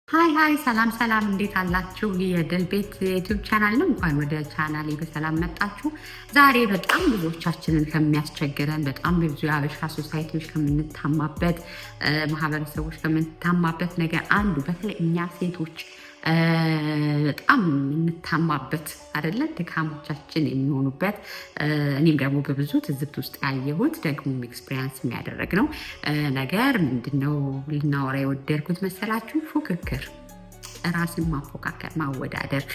ሃይ ሰላም ሰላም፣ እንዴት አላችሁ? የድል ቤት የዩቲዩብ ቻናል ነው። እንኳን ወደ ቻናሌ በሰላም መጣችሁ። ዛሬ በጣም ብዙዎቻችንን ከሚያስቸግረን በጣም ብዙ የሀበሻ ሶሳይቲዎች ከምንታማበት ማህበረሰቦች ከምንታማበት ነገር አንዱ በተለይ እኛ ሴቶች በጣም የምንታማበት አይደለ ድካሞቻችን የሚሆኑበት እኔም ደግሞ በብዙ ትዝብት ውስጥ ያየሁት ደግሞ ኤክስፒሪየንስ የሚያደረግ ነው ነገር ምንድነው ልናወራ የወደድኩት መሰላችሁ? ፉክክር፣ ራስን ማፎካከር፣ ማወዳደር፣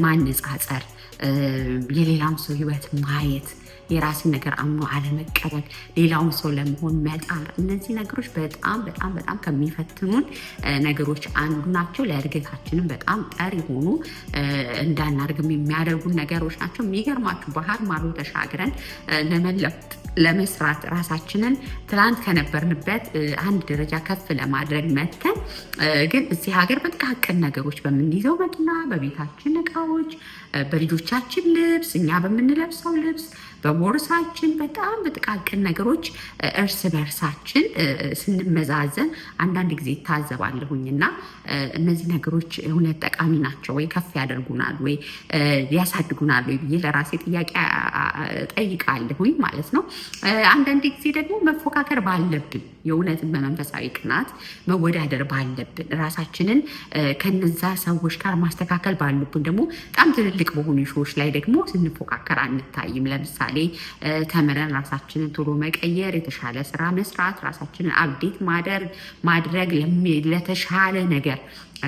ማነጻጸር፣ የሌላውን ሰው ህይወት ማየት፣ የራስን ነገር አምኖ አለመቀበል፣ ሌላውን ሰው ለመሆን መጣር፣ እነዚህ ነገሮች በጣም በጣም በጣም ከሚፈትኑን ነገሮች አንዱ ናቸው። ለእድገታችንም በጣም ጠር የሆኑ እንዳናርግም የሚያደርጉን ነገሮች ናቸው። የሚገርማችሁ ባህር ማዶ ተሻግረን ለመለወጥ ለመስራት ራሳችንን ትላንት ከነበርንበት አንድ ደረጃ ከፍ ለማድረግ መተን ግን እዚህ ሀገር በጥቃቅን ነገሮች በምንይዘው መኪና፣ በቤታችን እቃዎች፣ በልጆቻችን ልብስ፣ እኛ በምንለብሰው ልብስ፣ በቦርሳችን በጣም በጥቃቅን ነገሮች እርስ በርሳችን ስንመዛዘን አንዳንድ ጊዜ ይታዘባለሁኝ እና እነዚህ ነገሮች እውነት ጠቃሚ ናቸው ወይ? ከፍ ያደርጉናል ወይ? ያሳድጉናል ወይ ብዬ ለራሴ ጥያቄ ጠይቃለሁኝ ማለት ነው። አንዳንድ ጊዜ ደግሞ መፎካከር ባለብን የእውነትን በመንፈሳዊ ቅናት መወዳደር ባለብን ራሳችንን ከነዛ ሰዎች ጋር ማስተካከል ባሉብን ደግሞ በጣም ትልልቅ በሆኑ ሾዎች ላይ ደግሞ ስንፎካከር አንታይም። ለምሳሌ ተምረን ራሳችንን ቶሎ መቀየር፣ የተሻለ ስራ መስራት፣ ራሳችንን አፕዴት ማድረግ፣ ለተሻለ ነገር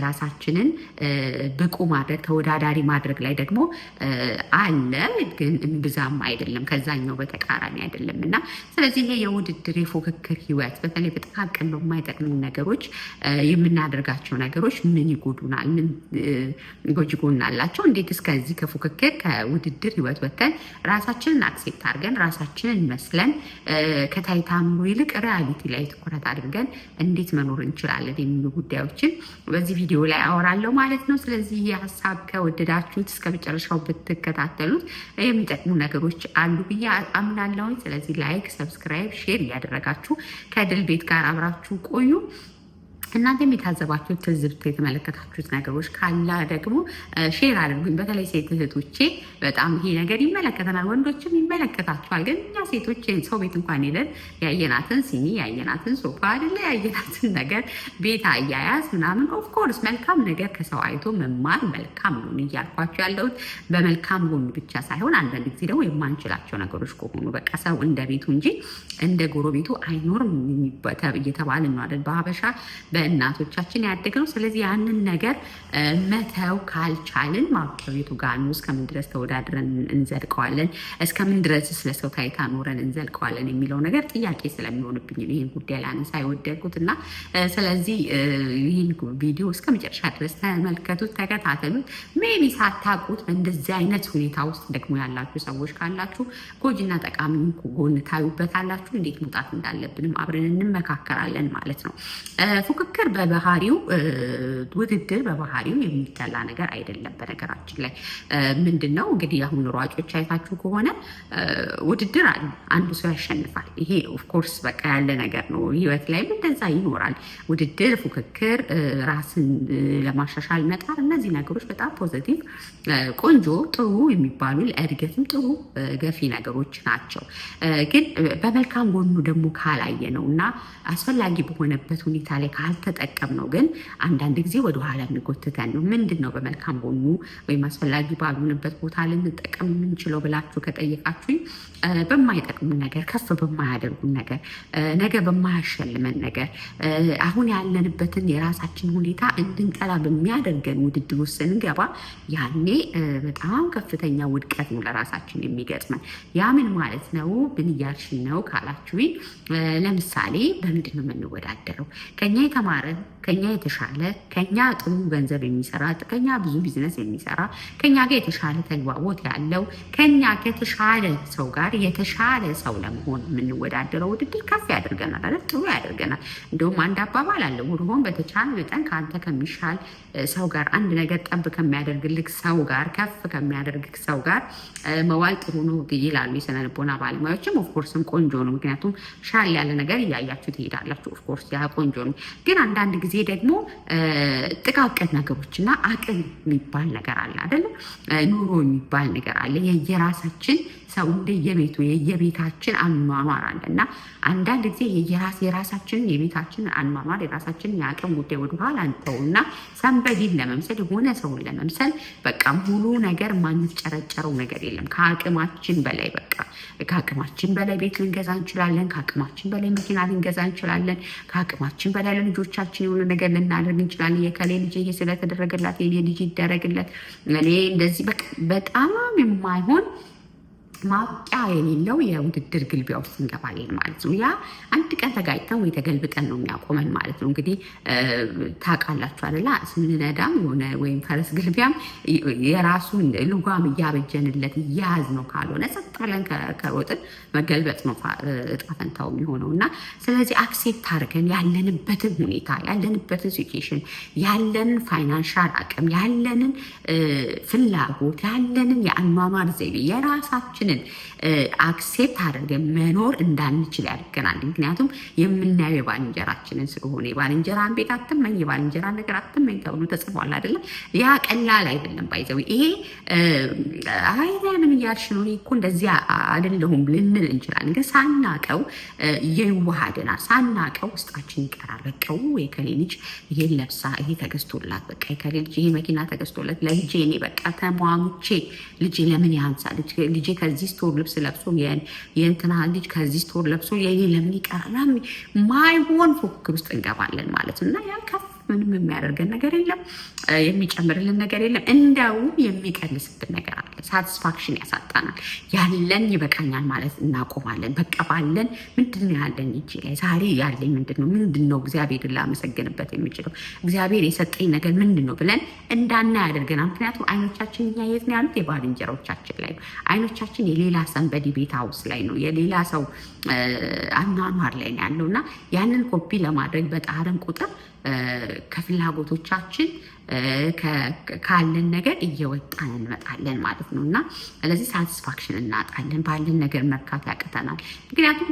ራሳችንን ብቁ ማድረግ፣ ተወዳዳሪ ማድረግ ላይ ደግሞ አለ፣ ግን እምብዛም አይደለም፣ ከዛኛው በተቃራኒ አይደለም እና ስለዚህ ይሄ የውድድር የፉክክር ህይወት በተለይ በጥቃቅን በማይጠቅሙ ነገሮች የምናደርጋቸው ነገሮች ምን ይጎዱናል? ምን ጎጂ ጎን አላቸው? እንዴት እስከዚህ ከፉክክር ከውድድር ህይወት ወጥተን ራሳችንን አክሴፕት አድርገን ራሳችንን መስለን ከታይታ ኑሮ ይልቅ ሪያሊቲ ላይ ትኩረት አድርገን እንዴት መኖር እንችላለን የሚሉ ጉዳዮችን በዚህ ቪዲዮ ላይ አወራለሁ ማለት ነው። ስለዚህ የሀሳብ ከወደዳችሁት እስከ መጨረሻው ብትከታተሉት የሚጠቅሙ ነገሮች አሉ ብዬ አምናለሁ። ስለዚህ ላይክ፣ ሰብስክራይብ፣ ሼር እያደረጋችሁ ከድል ቤት ጋር አብራችሁ ቆዩ። እናንተም የታዘባችሁት ትዝብት የተመለከታችሁት ነገሮች ካለ ደግሞ ሼር አድርጉኝ። በተለይ ሴት እህቶቼ በጣም ይሄ ነገር ይመለከተናል፣ ወንዶችም ይመለከታቸዋል። ግን እኛ ሴቶች ሰው ቤት እንኳን ሄደን ያየናትን ሲኒ፣ ያየናትን ሶፋ አይደለ ያየናትን ነገር ቤት አያያዝ ምናምን ኦፍኮርስ መልካም ነገር ከሰው አይቶ መማር መልካም ነው እያልኳቸው ያለሁት በመልካም ጎኑ ብቻ ሳይሆን አንዳንድ ጊዜ ደግሞ የማንችላቸው ነገሮች ከሆኑ በቃ ሰው እንደ ቤቱ እንጂ እንደ ጎረቤቱ አይኖርም እየተባለ ነው አይደል በሀበሻ እናቶቻችን ያደግነው። ስለዚህ ያንን ነገር መተው ካልቻልን ማብቂያው የቱ ጋር ነው? እስከምን ድረስ ተወዳድረን እንዘልቀዋለን? እስከምን ድረስ ስለሰው ታይታ ኖረን እንዘልቀዋለን የሚለው ነገር ጥያቄ ስለሚሆንብኝ ይህን ጉዳይ ላነሳ የወደድኩት እና ስለዚህ ይህን ቪዲዮ እስከ መጨረሻ ድረስ ተመልከቱት፣ ተከታተሉት። ሜቢ ሳታውቁት በእንደዚህ አይነት ሁኔታ ውስጥ ደግሞ ያላችሁ ሰዎች ካላችሁ ጎጂና ጠቃሚ ጎን ታዩበታላችሁ። እንዴት መውጣት እንዳለብንም አብረን እንመካከራለን ማለት ነው። ፉክክር በባህሪው ውድድር በባህሪው የሚጠላ ነገር አይደለም። በነገራችን ላይ ምንድነው እንግዲህ አሁን ሯጮች አይታችሁ ከሆነ ውድድር አለ፣ አንዱ ሰው ያሸንፋል። ይሄ ኦፍኮርስ በቃ ያለ ነገር ነው። ህይወት ላይ እንደዛ ይኖራል። ውድድር፣ ፉክክር፣ ራስን ለማሻሻል መጣር፣ እነዚህ ነገሮች በጣም ፖዘቲቭ፣ ቆንጆ፣ ጥሩ የሚባሉ ለእድገትም ጥሩ ገፊ ነገሮች ናቸው። ግን በመልካም ጎኑ ደግሞ ካላየ ነው እና አስፈላጊ በሆነበት ሁኔታ ላይ ካልተጠቀም ነው ግን አንዳንድ ጊዜ ወደኋላ የሚጎትተን ነው። ምንድን ነው በመልካም ጎኑ ወይም አስፈላጊ ባልሆነበት ቦታ ልንጠቀም የምንችለው ብላችሁ ከጠየቃችሁኝ በማይጠቅሙን ነገር፣ ከፍ በማያደርጉን ነገር፣ ነገ በማያሸልመን ነገር፣ አሁን ያለንበትን የራሳችን ሁኔታ እንድንጠላ በሚያደርገን ውድድር ውስጥ ስንገባ ያኔ በጣም ከፍተኛ ውድቀት ነው ለራሳችን የሚገጥመን። ያ ምን ማለት ነው? ምን እያልሽ ነው ካላችሁኝ ለምሳሌ በምንድን ነው የምንወዳደረው? ከኛ የተማረ፣ ከኛ የተሻለ፣ ከኛ ጥሩ ገንዘብ የሚሰራ፣ ከኛ ብዙ ቢዝነስ የሚሰራ፣ ከኛ ጋር የተሻለ ተግባቦት ያለው፣ ከኛ ከተሻለ ሰው ጋር የተሻለ ሰው ለመሆን የምንወዳደረው ውድድር ከፍ ያደርገናል አይደል? ጥሩ ያደርገናል። እንደውም አንድ አባባል አለ፣ ሁሉም በተቻለ መጠን ከአንተ ከሚሻል ሰው ጋር አንድ ነገር ጠብ ከሚያደርግልክ ሰው ጋር ከፍ ከሚያደርግክ ሰው ጋር መዋል ጥሩ ነው ይላሉ የስነ ልቦና ባለሙያዎችም። ኦፍኮርስም ቆንጆ ነው፣ ምክንያቱም ሻል ያለ ነገር እያያችሁ ትሄዳላችሁ። ኦፍኮርስ ያ ቆንጆ ነው። ግን አንዳንድ ጊዜ ደግሞ ጥቃቅን ነገሮችና አቅም የሚባል ነገር አለ አይደለም? ኑሮ የሚባል ነገር አለ። የየራሳችን ሰው እንደየቤቱ የየቤታችን አኗኗር አለ እና አንዳንድ ጊዜ የራሳችንን የቤታችንን አኗኗር የራሳችንን የአቅም ጉዳይ ወደኋላ አንተውና ሰንበዲን ለመምሰል የሆነ ሰውን ለመምሰል በቃ ሙሉ ነገር ማንጨረጨረው ነገር የለም። ከአቅማችን በላይ በቃ ከአቅማችን በላይ ቤት ልንገዛ እንችላለን። ከአቅማችን በላይ መኪና ልንገዛ እንችላለን። ከአቅማችን በላይ ለልጆቻችን የሆነ ነገር ልናደርግ እንችላለን። የከሌ ልጅ ይሄ ስለተደረገላት የኔ ልጅ ይደረግለት፣ እኔ እንደዚህ በጣም የማይሆን ማብቂያ የሌለው የውድድር ግልቢያ ውስጥ እንገባለን ማለት ነው። ያ አንድ ቀን ተጋጭተን ወይ ተገልብጠን ነው የሚያቆመን ማለት ነው። እንግዲህ ታውቃላችሁ አይደለ? ስንነዳም የሆነ ወይም ፈረስ ግልቢያም የራሱን ልጓም እያበጀንለት እያያዝ ነው። ካልሆነ ጸጥ ብለን ከሮጥን መገልበጥ ነው እጣ ፈንታው የሚሆነው እና ስለዚህ አክሴፕት አድርገን ያለንበትን ሁኔታ ያለንበትን ሲቹዌሽን ያለንን ፋይናንሻል አቅም ያለንን ፍላጎት ያለንን የአኗኗር ዘይቤ የራሳችንን አክሴፕት አድርገን መኖር እንዳንችል ያደርገናል። ምክንያቱም የምናየው የባልንጀራችንን ስለሆነ የባልንጀራን ቤት አትመኝ፣ የባልንጀራን ነገር አትመኝ ተብሎ ተጽፏል አይደለም? ያ ቀላል አይደለም። ባይዘው ይሄ ምን እያልሽ ነው? እኮ እንደዚያ አይደለሁም ልንል እንችላለን። ግን ሳናቀው ይዋሃደናል። ሳናቀው ውስጣችን ይቀራል። በቃ የከሌ ልጅ ይሄን ለብሳ ይሄ ተገዝቶላት፣ በቃ የከሌ ልጅ ይሄ መኪና ተገዝቶለት ለልጄ እኔ በቃ ተሟሙቼ ልጄ ለምን ያንሳል? ልጄ ከዚህ ስቶር ልብስ ለብሶ የእንትና ልጅ ከዚህ ስቶር ለብሶ የኔ ለምን ይቀራል? ማይሆን ፉክክር ውስጥ እንገባለን ማለት ነው እና ያ ከፍ ምንም የሚያደርገን ነገር የለም፣ የሚጨምርልን ነገር የለም። እንደውም የሚቀንስብን ነገር አለ። ሳቲስፋክሽን ያሳጣናል። ያለን ይበቃኛል ማለት እናቆማለን። በቃ ባለን ምንድን ነው ያለኝ እጄ ላይ ዛሬ ያለኝ ምንድን ነው እግዚአብሔርን ላመሰግንበት የሚችለው እግዚአብሔር የሰጠኝ ነገር ምንድን ነው ብለን እንዳና ያደርገናል። ምክንያቱም አይኖቻችን እያየት ነው ያሉት የባልንጀሮቻችን ላይ ነው። አይኖቻችን የሌላ ሰንበዲ ቤት ሀውስ ላይ ነው፣ የሌላ ሰው አኗኗር ላይ ነው ያለው እና ያንን ኮፒ ለማድረግ በጣርን ቁጥር ከፍላጎቶቻችን ካለን ነገር እየወጣን እንመጣለን ማለት ነው እና ስለዚህ ሳቲስፋክሽን እናጣለን። ባለን ነገር መርካት ያቅተናል። ምክንያቱም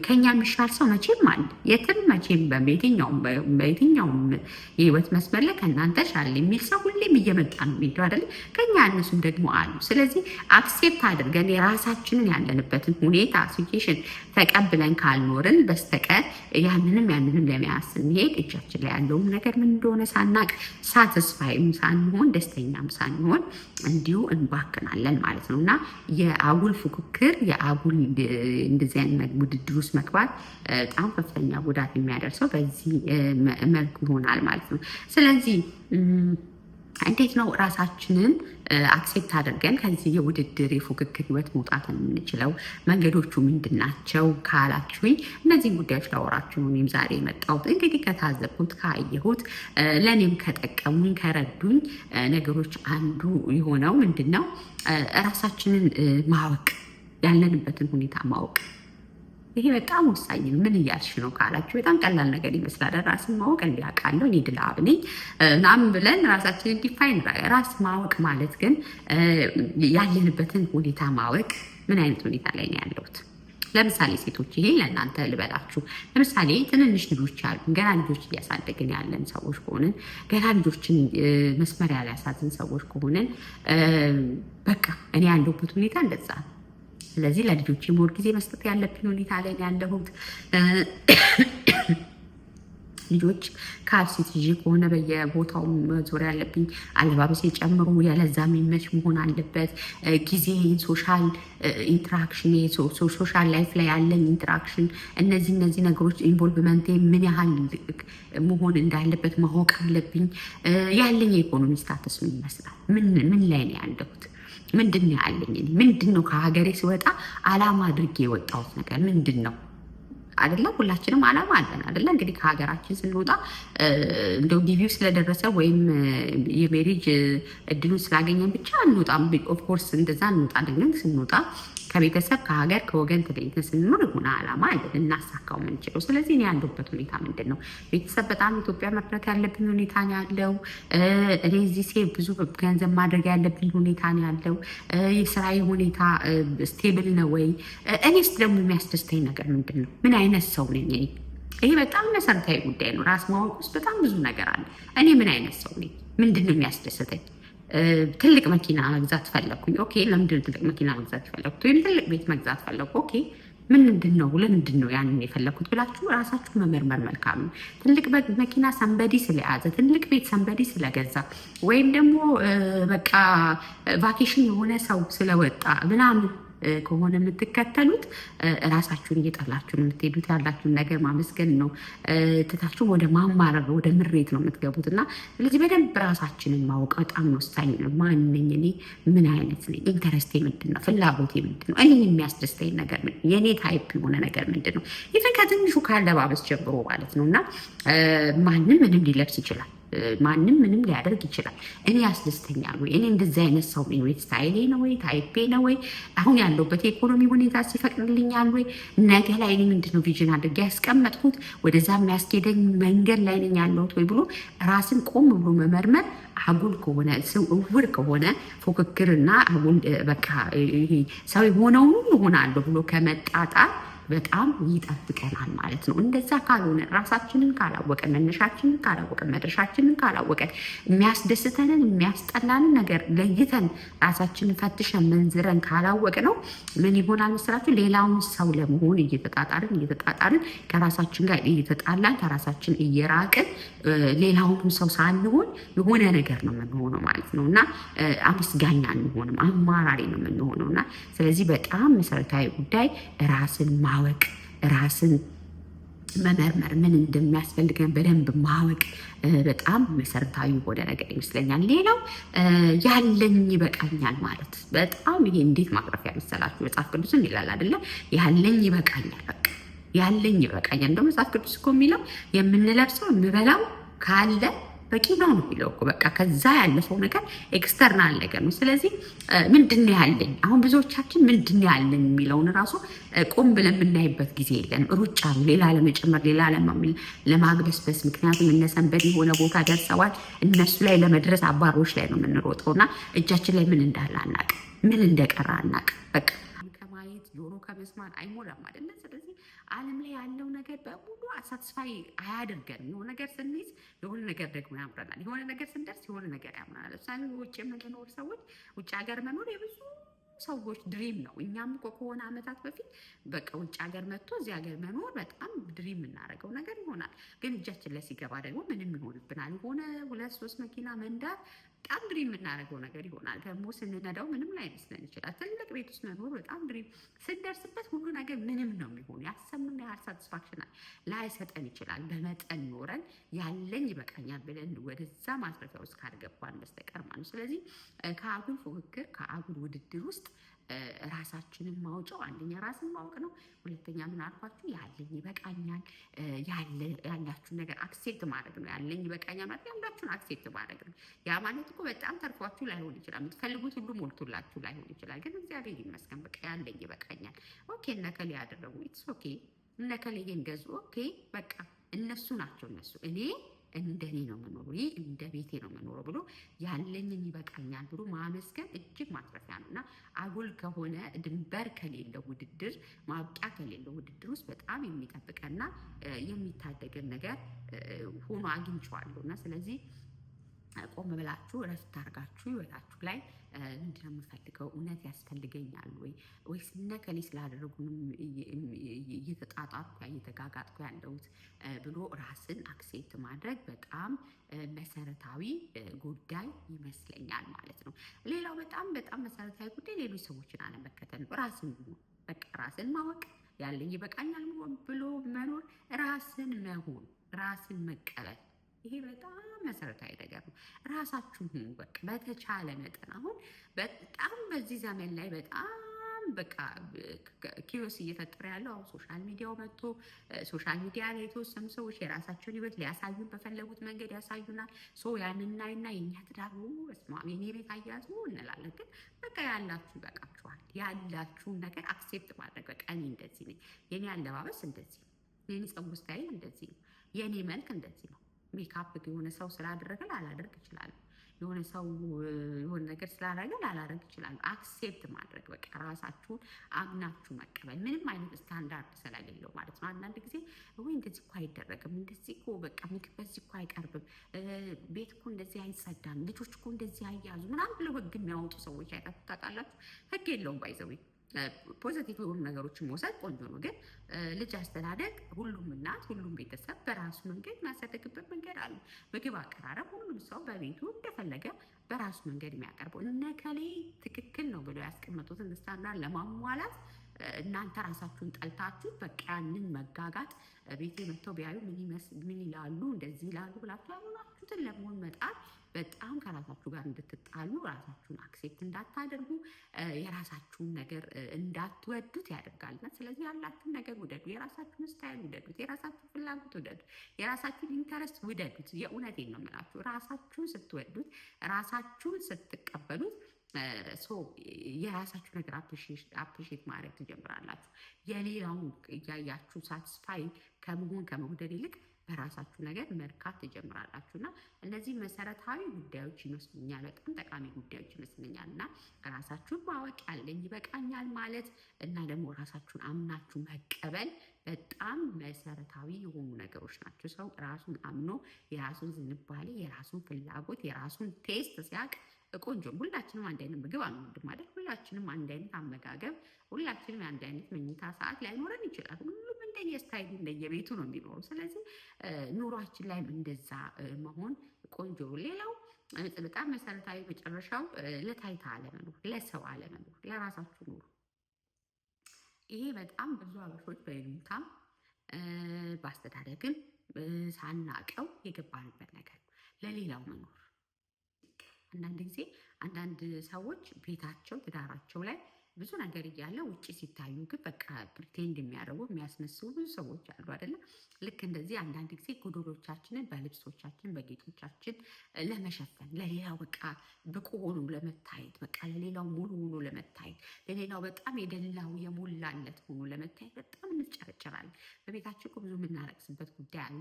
ከኛ የሚሻል ሰው መቼም አለ የትም መቼም በየትኛውም የህይወት መስመር ላይ ከእናንተ ሻል የሚል ሰው ሁሌም እየመጣ ነው የሚሄዱ አይደለ? ከኛ እነሱም ደግሞ አሉ። ስለዚህ አክሴፕት አድርገን የራሳችንን ያለንበትን ሁኔታ ሲቹዌሽን ተቀብለን ካልኖርን በስተቀር ያንንም ለመያዝ ስንሄድ እጃችን ላይ ያለውን ነገር ምን እንደሆነ ሳናቅ ሳትስፋይም ሳንሆን ደስተኛም ሳንሆን እንዲሁ እንባክናለን ማለት ነው እና የአጉል ፉክክር የአጉል እንደዚህ አይነት ውድድር ውስጥ መግባት በጣም ከፍተኛ ጉዳት የሚያደርሰው በዚህ መልኩ ይሆናል ማለት ነው። ስለዚህ እንዴት ነው ራሳችንን አክሴፕት አድርገን ከዚህ የውድድር የፉክክር ህይወት መውጣት የምንችለው? መንገዶቹ ምንድን ናቸው ካላችሁኝ እነዚህን ጉዳዮች ላወራችሁ ነው እኔም ዛሬ የመጣሁት። እንግዲህ ከታዘብኩት ካየሁት ለእኔም ከጠቀሙኝ ከረዱኝ ነገሮች አንዱ የሆነው ምንድን ነው ራሳችንን ማወቅ፣ ያለንበትን ሁኔታ ማወቅ። ይሄ በጣም ወሳኝ ነው። ምን እያልሽ ነው ካላችሁ በጣም ቀላል ነገር ይመስላል። ራስን ማወቅ እንዲያውቃለሁ እኔ ድላብ ነኝ ምናምን ብለን ራሳችንን ዲፋይን ራስ ማወቅ ማለት ግን ያለንበትን ሁኔታ ማወቅ፣ ምን አይነት ሁኔታ ላይ ነው ያለሁት። ለምሳሌ ሴቶች ይሄ ለእናንተ ልበላችሁ። ለምሳሌ ትንንሽ ልጆች አሉ። ገና ልጆች እያሳደግን ያለን ሰዎች ከሆንን ገና ልጆችን መስመር ያላሳዝን ሰዎች ከሆንን በቃ እኔ ያለሁበት ሁኔታ እንደዛ ነው። ስለዚህ ለልጆች ሞር ጊዜ መስጠት ያለብኝ ሁኔታ ላይ ያለሁት። ልጆች ካልሲ ይዤ ከሆነ በየቦታው ዞር ያለብኝ፣ አለባበሴ ጨምሮ ያለዛ የሚመች መሆን አለበት። ጊዜ ሶሻል ኢንተራክሽን ሶሻል ላይፍ ላይ ያለን ኢንተራክሽን እነዚህ ነገሮች ኢንቮልቭመንት ምን ያህል መሆን እንዳለበት ማወቅ አለብኝ። ያለኝ የኢኮኖሚ ስታተስ ምን ይመስላል? ምን ላይ ነው ያለሁት? ምንድን ነው ያለኝ? ምንድን ነው ከሀገሬ ስወጣ አላማ አድርጌ የወጣሁት ነገር ምንድን ነው? አይደለም ሁላችንም አላማ አለን አይደለ? እንግዲህ ከሀገራችን ስንወጣ እንደው ዲቪው ስለደረሰ ወይም የሜሪጅ እድሉን ስላገኘን ብቻ አንወጣም። ኦፍኮርስ እንደዛ እንወጣለን። ግን ስንወጣ ከቤተሰብ ከሀገር ከወገን ተለይተን ስንኖር የሆነ አላማ አለን እናሳካው የምንችለው። ስለዚህ እኔ ያለሁበት ሁኔታ ምንድን ነው? ቤተሰብ በጣም ኢትዮጵያ መፍረት ያለብን ሁኔታ ነው ያለው። እኔ እዚህ ሴ ብዙ ገንዘብ ማድረግ ያለብን ሁኔታ ነው ያለው። የስራ ሁኔታ ስቴብል ነው ወይ? እኔስ ደግሞ የሚያስደስተኝ ነገር ምንድን ነው? ምን አይነት ሰው ነኝ እኔ? ይሄ በጣም መሰረታዊ ጉዳይ ነው። ራስ ማወቅ ውስጥ በጣም ብዙ ነገር አለ። እኔ ምን አይነት ሰው ነኝ? ምንድን ነው የሚያስደስተኝ? ትልቅ መኪና መግዛት ፈለግኩኝ። ኦኬ፣ ለምንድን ነው ትልቅ መኪና መግዛት ፈለግኩት? ወይም ትልቅ ቤት መግዛት ፈለግኩ። ኦኬ፣ ምንድን ነው ለምንድን ነው ያንን የፈለግኩት ብላችሁ ራሳችሁ መመርመር መልካም ነው። ትልቅ መኪና ሰንበዲ ስለያዘ፣ ትልቅ ቤት ሰንበዲ ስለገዛ፣ ወይም ደግሞ በቃ ቫኬሽን የሆነ ሰው ስለወጣ ምናምን ከሆነ የምትከተሉት ራሳችሁን እየጠላችሁ ነው የምትሄዱት። ያላችሁን ነገር ማመስገን ነው ትታችሁ ወደ ማማረር ወደ ምሬት ነው የምትገቡት። እና ስለዚህ በደንብ ራሳችንን ማወቅ በጣም ወሳኝ ነው። ማን ነኝ እኔ? ምን አይነት ነኝ? ኢንተረስቴ ምንድን ነው? ፍላጎቴ ምንድን ነው? እኔ የሚያስደስተኝ ነገር ምንድን ነው? የእኔ ታይፕ የሆነ ነገር ምንድን ነው? ይህን ከትንሹ ካለባበስ ጀምሮ ማለት ነው። እና ማንም ምንም ሊለብስ ይችላል። ማንም ምንም ሊያደርግ ይችላል። እኔ ያስደስተኛል ወይ? እኔ እንደዚህ አይነት ሰው ነኝ ወይ? ስታይሌ ነው ወይ? ታይፔ ነው ወይ? አሁን ያለሁበት የኢኮኖሚ ሁኔታ ሲፈቅድልኛል ወይ? ነገ ላይ እኔ ምንድነው ቪዥን አድርጌ ያስቀመጥኩት? ወደዛ የሚያስኬደኝ መንገድ ላይ ነኝ ያለሁት ወይ ብሎ ራስን ቆም ብሎ መመርመር አጉል ከሆነ እውር ከሆነ ፉክክርና አጉል በቃ ሰው የሆነውን ሁሉ ሆናለሁ ብሎ ከመጣጣር በጣም ይጠብቀናል ማለት ነው። እንደዛ ካልሆነ ራሳችንን ካላወቀን፣ መነሻችንን ካላወቀን፣ መድረሻችንን ካላወቀን፣ የሚያስደስተንን የሚያስጠላንን ነገር ለይተን ራሳችንን ፈትሸን መንዝረን ካላወቅ ነው ምን ይሆናል መስላችሁ? ሌላውን ሰው ለመሆን እየተጣጣርን ከራሳችን ጋር እየተጣላን ከራሳችን እየራቅን ሌላውንም ሰው ሳንሆን የሆነ ነገር ነው የምንሆነው ማለት ነው። እና አመስጋኝ አንሆንም፣ አማራሪ ነው የምንሆነው። እና ስለዚህ በጣም መሰረታዊ ጉዳይ ራስን ማወቅ፣ ራስን መመርመር፣ ምን እንደሚያስፈልገን በደንብ ማወቅ በጣም መሰረታዊ የሆነ ነገር ይመስለኛል። ሌላው ያለኝ ይበቃኛል ማለት በጣም ይሄ እንዴት ማቅረፊያ መሰላችሁ? መጽሐፍ ቅዱስም ይላል አይደለ? ያለኝ ይበቃኛል። በቃ ያለኝ ይበቃኛል። እንደው መጽሐፍ ቅዱስ እኮ የሚለው የምንለብሰው የምበላው ካለ በቂ ነው ነው የሚለው እኮ። በቃ ከዛ ያለፈው ነገር ኤክስተርናል ነገር ነው። ስለዚህ ምንድን ነው ያለኝ? አሁን ብዙዎቻችን ምንድን ነው ያለኝ የሚለውን ራሱ ቆም ብለን የምናይበት ጊዜ የለንም። ሩጫ ነው፣ ሌላ ለመጨመር፣ ሌላ ለማግበስበስ። ምክንያቱም እነሰንበድ የሆነ ቦታ ደርሰዋል፣ እነሱ ላይ ለመድረስ አባሮች ላይ ነው የምንሮጠው እና እጃችን ላይ ምን እንዳለ አናቅ፣ ምን እንደቀረ አናቅ። በቃ ከማየት ጆሮ ከመስማት አይሞላም አይደለ? ስለዚህ ዓለም ላይ ያለው ነገር በሙሉ ሳትስፋይ አያደርገንም። የሆነ ነገር ስንይዝ የሆነ ነገር ደግሞ ያምረናል። የሆነ ነገር ስንደርስ የሆነ ነገር ያምረናል። ለምሳሌ ውጭ የምንኖር ሰዎች ውጭ ሀገር መኖር የብዙ ሰዎች ድሪም ነው። እኛም እኮ ከሆነ ዓመታት በፊት በቃ ውጭ ሀገር መጥቶ እዚህ ሀገር መኖር በጣም ድሪም የምናደርገው ነገር ይሆናል። ግን እጃችን ላይ ሲገባ ደግሞ ምንም ይሆንብናል። የሆነ 2-3 መኪና መንዳት በጣም ድሪም የምናደርገው ነገር ይሆናል። ደግሞ ስንነዳው ምንም ላይመስለን ይችላል። ትልቅ ቤት ውስጥ መኖር በጣም ድሪም፣ ስንደርስበት ሁሉ ነገር ምንም ነው የሚሆኑ። ያሰብነው ያህል ሳቲስፋክሽናል ላይሰጠን ይችላል። በመጠን ኖረን ያለኝ ይበቃኛል ብለን ወደዛ ማስረፊያ ውስጥ ካልገባን በስተቀር ማለት። ስለዚህ ከአጉል ፉክክር ከአጉል ውድድር ውስጥ ራሳችንን ማውጫው አንደኛ ራስን ማወቅ ነው። ሁለተኛ ምን አልኳችሁ? ያለኝ ይበቃኛል። ያላችሁን ነገር አክሴፕት ማድረግ ነው። ያለኝ ይበቃኛል ማለት ያላችሁን አክሴፕት ማድረግ ነው። ያ ማለት እኮ በጣም ተርፏችሁ ላይሆን ይችላል። የምትፈልጉት ሁሉ ሞልቶላችሁ ላይሆን ይችላል። ግን እግዚአብሔር ይመስገን በቃ ያለኝ ይበቃኛል። ኦኬ፣ እነከሌ ያደረጉ ኢትስ ኦኬ፣ እነከሌ ይሄን ገዙ ኦኬ፣ በቃ እነሱ ናቸው እነሱ፣ እኔ እንደኔ ነው የምኖረው፣ ይህ እንደ ቤቴ ነው የምኖረው ብሎ ያለኝን ይበቃኛል ብሎ ማመስገን እጅግ ማትረፊያ ነው። እና አጉል ከሆነ ድንበር ከሌለው ውድድር፣ ማብቂያ ከሌለው ውድድር ውስጥ በጣም የሚጠብቀና የሚታደገን ነገር ሆኖ አግኝቼዋለሁ። እና ስለዚህ ቆም ብላችሁ እረፍት አድርጋችሁ ህይወታችሁ ላይ ምንድነው የምፈልገው? እውነት ያስፈልገኛል ወይ ወይስ እነከሌ ስላደረጉንም እየተጣጣጥኩ እየተጋጋጥኩ ያለሁት ብሎ ራስን አክሴፕት ማድረግ በጣም መሰረታዊ ጉዳይ ይመስለኛል ማለት ነው። ሌላው በጣም በጣም መሰረታዊ ጉዳይ ሌሎች ሰዎችን አለመከተል ነው። ራስን በቃ ራስን ማወቅ፣ ያለኝ ይበቃኛል ብሎ መኖር፣ ራስን መሆን፣ ራስን መቀበል ይሄ በጣም መሰረታዊ ነገር ነው። ራሳችሁን ሁኑ በቃ በተቻለ መጠን። አሁን በጣም በዚህ ዘመን ላይ በጣም በቃ ኪዮስ እየፈጠረ ያለው አሁን ሶሻል ሚዲያው መጥቶ ሶሻል ሚዲያ ላይ የተወሰኑ ሰዎች የራሳቸውን ህይወት ሊያሳዩን በፈለጉት መንገድ ያሳዩናል። ያንን እናይና የኛ ትዳር በስመ አብ የኔ ቤት አያዙ እንላለን። ግን በቃ ያላችሁ ይበቃችኋል። ያላችሁን ነገር አክሴፕት ማድረግ በቃ እኔ እንደዚህ ነኝ፣ የኔ አለባበስ እንደዚህ ነው፣ የኔ ፀጉር ስታይል እንደዚህ ነው፣ የኔ መልክ እንደዚህ ነው። ሜካፕ የሆነ ሰው ስላደረገ ላላደርግ እችላለሁ። የሆነ ሰው የሆነ ነገር ስላደረገ ላላረግ ይችላሉ። አክሴፕት ማድረግ በቃ ራሳችሁን አምናችሁ መቀበል ምንም አይነት ስታንዳርድ ስለሌለው ማለት ነው። አንዳንድ ጊዜ ወይ እንደዚህ እኮ አይደረግም፣ እንደዚህ እኮ በቃ ምግብ በዚህ እኮ አይቀርብም፣ ቤት እኮ እንደዚህ አይጸዳም፣ ልጆች እኮ እንደዚህ አያዙ ምናምን ብለው ህግ የሚያወጡ ሰዎች አይታችሁ ታውቃላችሁ? ህግ የለውም ባይዘዌ ፖዘቲቭ የሆኑ ነገሮችን መውሰድ ቆንጆ ነው። ግን ልጅ አስተዳደግ ሁሉም እናት ሁሉም ቤተሰብ በራሱ መንገድ የሚያሳደግበት መንገድ አለ። ምግብ አቀራረብ ሁሉም ሰው በቤቱ እንደፈለገ በራሱ መንገድ የሚያቀርበው እነከሌ ትክክል ነው ብለው ያስቀመጡትን ስታንዳርድ ለማሟላት እናንተ ራሳችሁን ጠልታችሁ በቃ ያንን መጋጋጥ ቤቴ መጥተው ቢያዩ ምን ይላሉ እንደዚህ ይላሉ ብላችሁ ያልሆናችሁትን ለመሆን መጣር በጣም ከራሳችሁ ጋር እንድትጣሉ ራሳችሁን አክሴፕት እንዳታደርጉ የራሳችሁን ነገር እንዳትወዱት ያደርጋልና ስለዚህ ያላችሁን ነገር ውደዱ። የራሳችሁን ስታይል ውደዱት። የራሳችሁን ፍላጎት ውደዱ። የራሳችሁን ኢንተረስት ውደዱት። የእውነቴን ነው የምላችሁ። ራሳችሁን ስትወዱት፣ ራሳችሁን ስትቀበሉት የራሳችሁ ነገር አፕሪሼት ማድረግ ትጀምራላችሁ። የሌላውን እያያችሁ ሳትስፋይ ከመውደድ ይልቅ በራሳችሁ ነገር መርካት ትጀምራላችሁ። እና እነዚህ መሰረታዊ ጉዳዮች ይመስሉኛል፣ በጣም ጠቃሚ ጉዳዮች ይመስለኛል። እና ራሳችሁን ማወቅ ያለኝ ይበቃኛል ማለት እና ደግሞ ራሳችሁን አምናችሁ መቀበል በጣም መሰረታዊ የሆኑ ነገሮች ናቸው። ሰው ራሱን አምኖ የራሱን ዝንባሌ፣ የራሱን ፍላጎት፣ የራሱን ቴስት ሲያውቅ ቆንጆ። ሁላችንም አንድ አይነት ምግብ አንወድም አይደል? ሁላችንም አንድ አይነት አመጋገብ፣ ሁላችንም የአንድ አይነት መኝታ ሰዓት ላይኖረን ይችላል። ሁሉም እንደየስታይሉ እንደየቤቱ ነው የሚኖሩ። ስለዚህ ኑሯችን ላይም እንደዛ መሆን ቆንጆ። ሌላው በጣም መሰረታዊ መጨረሻው ለታይታ አለመኖር፣ ለሰው አለመኖር፣ ለራሳችሁ ኑሩ። ይሄ በጣም ብዙ አበሾች በይሉኝታም በአስተዳደግም ሳናቀው የገባንበት ነገር ነው። ለሌላው መኖር አንዳንድ ጊዜ አንዳንድ ሰዎች ቤታቸው ትዳራቸው ላይ ብዙ ነገር እያለ ውጭ ሲታዩ ግን በቃ ፕሪቴንድ የሚያደርጉ የሚያስመስሉ ብዙ ሰዎች አሉ አይደለም። ልክ እንደዚህ አንዳንድ ጊዜ ጎዶሎቻችንን በልብሶቻችን በጌጦቻችን ለመሸፈን ለሌላው በቃ ብቁ ሆኖ ለመታየት በቃ ለሌላው ሙሉ ሆኖ ለመታየት ለሌላው በጣም የደላው የሞላለት ሆኖ ለመታየት በጣም እንጨረጨራለን። በቤታችን እኮ ብዙ የምናለቅስበት ጉዳይ አለ።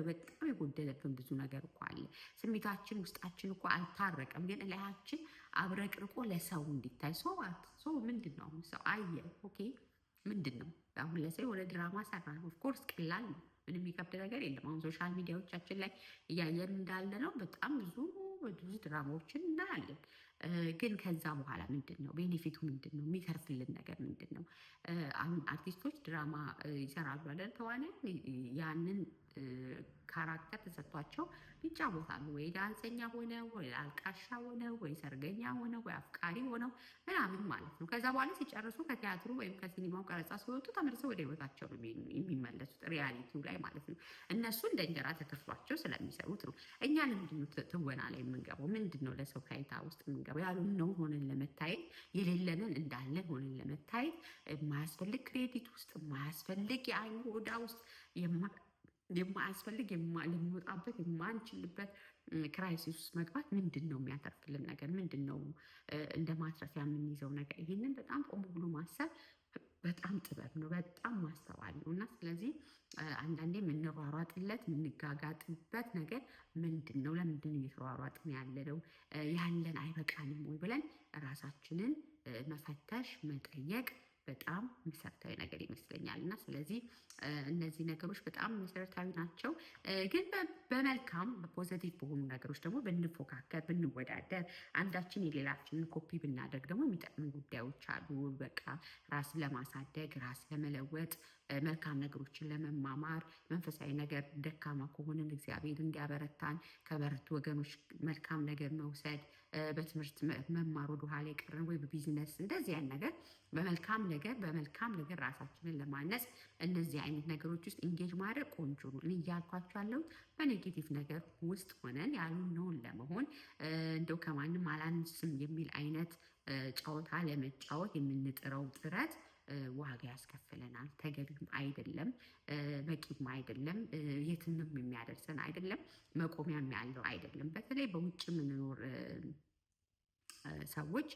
በጣም የጎደለብን ብዙ ነገር እኮ አለ። ስሜታችን ውስጣችን እኮ አልታረቀም፣ ግን ላያችን አብረቅርቆ ለሰው እንዲታይ ሰው ምንድን ነው ሰው አየ ኦኬ ምንድን ነው አሁን ለሰው የሆነ ድራማ ሰራ ነው። ኦፍኮርስ ቀላል ነው፣ ምንም የሚከብድ ነገር የለም። አሁን ሶሻል ሚዲያዎቻችን ላይ እያየን እንዳለ ነው በጣም ብዙ ድራማዎችን እናያለን። ግን ከዛ በኋላ ምንድን ነው ቤኔፊቱ? ምንድን ነው የሚተርፍልን ነገር ምንድን ነው? አሁን አርቲስቶች ድራማ ይሰራሉ አይደል? ተዋናያን ያንን ካራክተር ተሰጥቷቸው ይጫወታሉ። ወይ ዳንሰኛ ሆነው ወይ አልቃሻ ሆነው ወይ ሰርገኛ ሆነው ወይ አፍቃሪ ሆነው ምናምን ማለት ነው። ከዛ በኋላ ሲጨርሱ ከቲያትሩ ወይም ከሲኒማው ቀረጻ ሲወጡ ተመልሰው ወደ ህይወታቸው ነው የሚመለሱት፣ ሪያሊቲው ላይ ማለት ነው። እነሱ እንደ እንጀራ ተከፍሏቸው ስለሚሰሩት ነው። እኛ ለምንድነው ትወና ላይ የምንገባው? ምንድን ነው ለሰው ታይታ ውስጥ የምንገባው? ያልሆነውን ሆነን ለመታየት፣ የሌለንን እንዳለን ሆነን ለመታየት፣ የማያስፈልግ ክሬዲት ውስጥ የማያስፈልግ የአይኑ ዕዳ ውስጥ የማያስፈልግ ልንወጣበት የማንችልበት ክራይሲስ ውስጥ መግባት ምንድን ነው የሚያተርፍልን ነገር? ምንድን ነው እንደ ማትረፊያ የምንይዘው ነገር? ይህንን በጣም ቆም ብሎ ማሰብ በጣም ጥበብ ነው፣ በጣም ማስተዋል ነው። እና ስለዚህ አንዳንዴ የምንሯሯጥለት የምንጋጋጥበት ነገር ምንድን ነው? ለምንድን ነው እየተሯሯጥን ያለነው? ያለን አይበቃንም ወይ ብለን ራሳችንን መፈተሽ መጠየቅ በጣም መሰረታዊ ነገር ይመስለኛል። እና ስለዚህ እነዚህ ነገሮች በጣም መሰረታዊ ናቸው። ግን በመልካም በፖዘቲቭ በሆኑ ነገሮች ደግሞ ብንፎካከር፣ ብንወዳደር፣ አንዳችን የሌላችንን ኮፒ ብናደርግ ደግሞ የሚጠቅሙ ጉዳዮች አሉ። በቃ ራስን ለማሳደግ፣ ራስ ለመለወጥ፣ መልካም ነገሮችን ለመማማር፣ መንፈሳዊ ነገር ደካማ ከሆንን እግዚአብሔር እንዲያበረታን፣ ከበረቱ ወገኖች መልካም ነገር መውሰድ፣ በትምህርት መማር ወደኋላ የቀረን ወይ በቢዝነስ እንደዚህ አይነት ነገር በመልካም ነገር ራሳችንን ለማነጽ እነዚህ አይነት ነገሮች ውስጥ ኢንጌጅ ማድረግ ቆንጆ ነው። እኔ እያልኳቸው ያለሁት በኔጌቲቭ ነገር ውስጥ ሆነን ያልሆነውን ለመሆን እንደው ከማንም አላንስም የሚል አይነት ጨዋታ ለመጫወት የምንጥረው ጥረት ዋጋ ያስከፍለናል። ተገቢም አይደለም፣ በቂም አይደለም፣ የትምም የሚያደርሰን አይደለም፣ መቆሚያም ያለው አይደለም። በተለይ በውጭ የምንኖር ሰዎች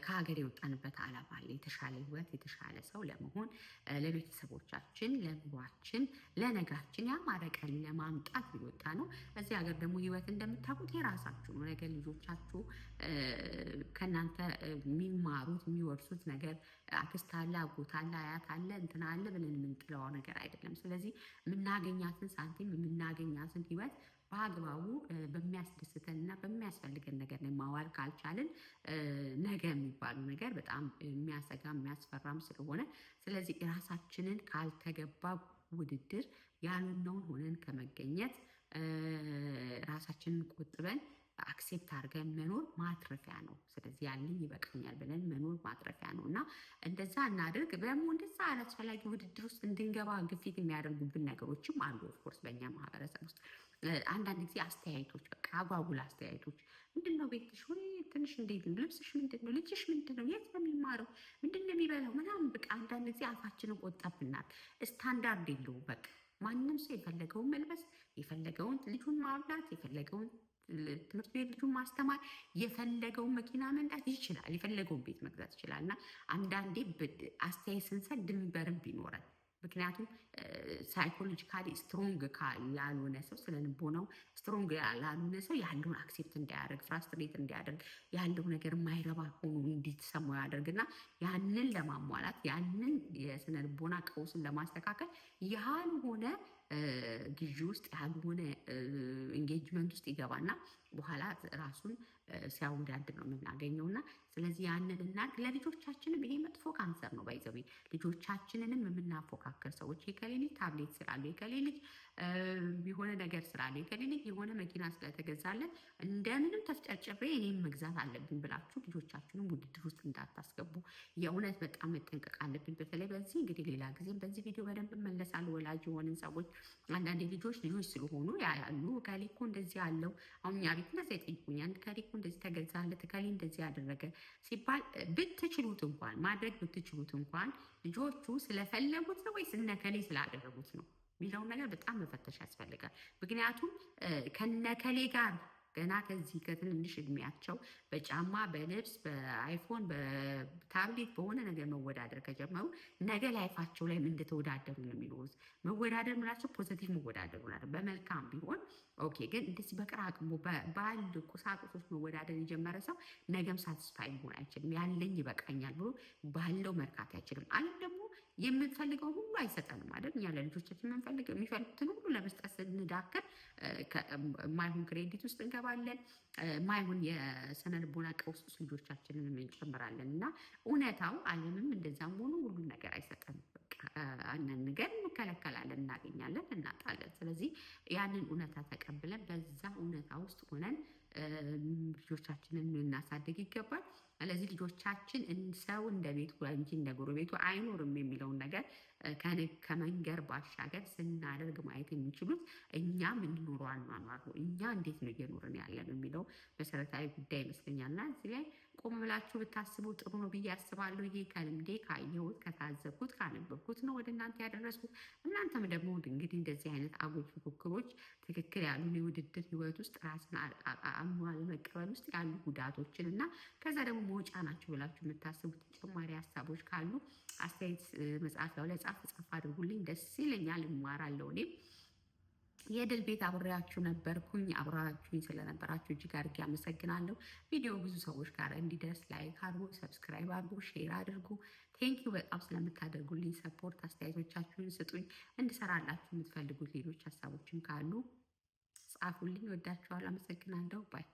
ከሀገር የወጣንበት ዓላማ አለ። የተሻለ ህይወት፣ የተሻለ ሰው ለመሆን ለቤተሰቦቻችን፣ ለኑሯችን፣ ለነጋችን ያማረ ቀን ለማምጣት የወጣ ነው። እዚህ ሀገር ደግሞ ህይወት እንደምታውቁት የራሳችሁ ነው። ነገር ልጆቻችሁ ከእናንተ የሚማሩት የሚወርሱት ነገር አክስት አለ፣ አጎት አለ፣ አያት አለ፣ እንትና አለ ብለን የምንጥለው ነገር አይደለም። ስለዚህ የምናገኛትን ሳንቲም የምናገኛትን ህይወት በአግባቡ በሚያስደስተን እና በሚያስፈልገን ነገር ላይ ማዋል ካልቻልን ነገ የሚባሉ ነገር በጣም የሚያሰጋ የሚያስፈራም ስለሆነ ስለዚህ ራሳችንን ካልተገባ ውድድር ያልነውን ሆነን ከመገኘት ራሳችንን ቆጥበን አክሴፕት አድርገን መኖር ማትረፊያ ነው። ስለዚህ ያለኝ ይበቃኛል ብለን መኖር ማትረፊያ ነው እና እንደዛ እናድርግ። ደግሞ እንደዛ አላስፈላጊ ውድድር ውስጥ እንድንገባ ግፊት የሚያደርጉብን ነገሮችም አሉ። ኦፍኮርስ በእኛ ማህበረሰብ ውስጥ አንዳንድ ጊዜ አስተያየቶች፣ በቃ አጓጉል አስተያየቶች። ምንድነው ቤትሽ ወይ ትንሽ እንዴት ነው ልብስሽ፣ ምንድነው ልጅሽ፣ ምንድነው የት ነው የሚማረው፣ ምንድነው የሚበላው ምናምን። በቃ አንዳንድ ጊዜ አፋችንን ቆጠብናል። ስታንዳርድ የለውም። በቃ ማንም ሰው የፈለገውን መልበስ፣ የፈለገውን ልጁን ማብላት፣ የፈለገውን ትምህርት ቤት ልጁን ማስተማር፣ የፈለገውን መኪና መንዳት ይችላል፣ የፈለገውን ቤት መግዛት ይችላል። እና አንዳንዴ አስተያየት ስንሰጥ ድንበርም ቢኖረን ምክንያቱም ሳይኮሎጂካሊ ስትሮንግ ላልሆነ ሰው ስለ ልቦናው ስትሮንግ ላልሆነ ሰው ያለውን አክሴፕት እንዳያደርግ ፍራስትሬት እንዲያደርግ ያለው ነገር የማይረባ ሆኖ እንዲሰማው ያደርግና ያንን ለማሟላት ያንን የስነ ልቦና ቀውስን ለማስተካከል ያልሆነ ግዢ ውስጥ ያልሆነ ኢንጌጅመንት ውስጥ ይገባና በኋላ ራሱን ሲያወዳድር ነው የምናገኘው። እና ስለዚህ ያንን እናድርግ። ለልጆቻችንም ይሄ መጥፎ ካንሰር ነው ባይዘዊ ልጆቻችንንም የምናፎካከር ሰዎች የከሌ ልጅ ታብሌት ስላሉ፣ የከሌ ልጅ የሆነ ነገር ስላለ፣ የከሌ ልጅ የሆነ መኪና ስለተገዛለን እንደምንም ተፍጨርጭሬ እኔም መግዛት አለብን ብላችሁ ልጆቻችንም ውድድር ውስጥ እንዳታስገቡ የእውነት በጣም መጠንቀቅ አለብን። በተለይ በዚህ እንግዲህ ሌላ ጊዜም በዚህ ቪዲዮ በደንብ መለሳል። ወላጅ የሆንን ሰዎች አንዳንድ ልጆች ስለሆኑ ያሉ ከሌ እኮ እንደዚህ አለው። አሁን እኛ ቤት እንደዚያ ይጠይቁኛል። ከሌ እኮ እንደዚህ ተገዛለት፣ ከሌ እንደዚህ ያደረገ ሲባል ብትችሉት እንኳን ማድረግ ብትችሉት እንኳን ልጆቹ ስለፈለጉት ነው ወይስ እነ ከሌ ስላደረጉት ነው የሚለውን ነገር በጣም መፈተሽ ያስፈልጋል። ምክንያቱም ከነከሌ ጋር ገና ከዚህ ከትንንሽ እድሜያቸው በጫማ በልብስ በአይፎን በታብሌት በሆነ ነገር መወዳደር ከጀመሩ ነገ ላይፋቸው ላይ እንደተወዳደሩ ነው የሚኖሩት። መወዳደር ምላቸው ፖዘቲቭ መወዳደሩ ናቸው። በመልካም ቢሆን ኦኬ። ግን እንደዚህ በቅራቅሞ ባል ቁሳቁሶች መወዳደር የጀመረ ሰው ነገም ሳትስፋይ መሆን አይችልም። ያለኝ ይበቃኛል ብሎ ባለው መርካት አይችልም። አለም ደግሞ የምንፈልገው ሁሉ አይሰጠንም አይደል? እኛ ለልጆቻችን የሚፈልጉትን ሁሉ ለመስጠት ስንዳክር ማይሆን ክሬዲት ውስጥ እንገባለን። ማይሆን የስነ ልቦና ቀውስ ውስጥ ልጆቻችንን እንጨምራለን። እና እውነታው ዓለምም እንደዛም ሆኖ ሁሉም ነገር አይሰጠንም። አንን ነገር እንከለከላለን፣ እናገኛለን፣ እናጣለን። ስለዚህ ያንን እውነታ ተቀብለን በዛ እውነታ ውስጥ ሆነን ልጆቻችንን ልናሳድግ ይገባል። ስለዚህ ልጆቻችን ሰው እንደ ቤቱ እንጂ እንደ ጎረቤቱ አይኖርም የሚለውን ነገር ከመንገር ባሻገር ስናደርግ ማየት የሚችሉት እኛ የምንኖረው አኗኗር ነው። እኛ እንዴት ነው እየኖርን ያለን የሚለው መሰረታዊ ጉዳይ ይመስለኛል። እና እዚህ ላይ ቆም ብላችሁ ብታስቡ ጥሩ ነው ብዬ አስባለሁ። ይሄ ከልምዴ ካየሁት፣ ከታዘብኩት፣ ካነበብኩት ነው ወደ እናንተ ያደረስኩት። እናንተም ደግሞ እንግዲህ እንደዚህ አይነት አጉል ፉክክሮች ትክክል ያሉን የውድድር ህይወት ውስጥ ራስን አምኗ ለመቀበል ውስጥ ያሉ ጉዳቶችን እና ከዛ ደግሞ መውጫ ናቸው ብላችሁ የምታስቡት ተጨማሪ ሀሳቦች ካሉ አስተያየት መጽሐፊያው ላይ ጻፍ አድርጉልኝ። ደስ ይለኛል፣ እማራለሁ። እኔም የድል ቤት አብሬያችሁ ነበርኩኝ። አብራችሁኝ ስለነበራችሁ እጅግ አድርጌ አመሰግናለሁ። ቪዲዮ ብዙ ሰዎች ጋር እንዲደርስ ላይክ አድርጉ፣ ሰብስክራይብ አድርጉ፣ ሼር አድርጉ። ቴንኪዩ በጣም ስለምታደርጉልኝ ሰፖርት። አስተያየቶቻችሁን ስጡኝ። እንድሰራላችሁ የምትፈልጉት ሌሎች ሀሳቦችም ካሉ ጻፉልኝ። ወዳችኋል። አመሰግናለሁ። ባይ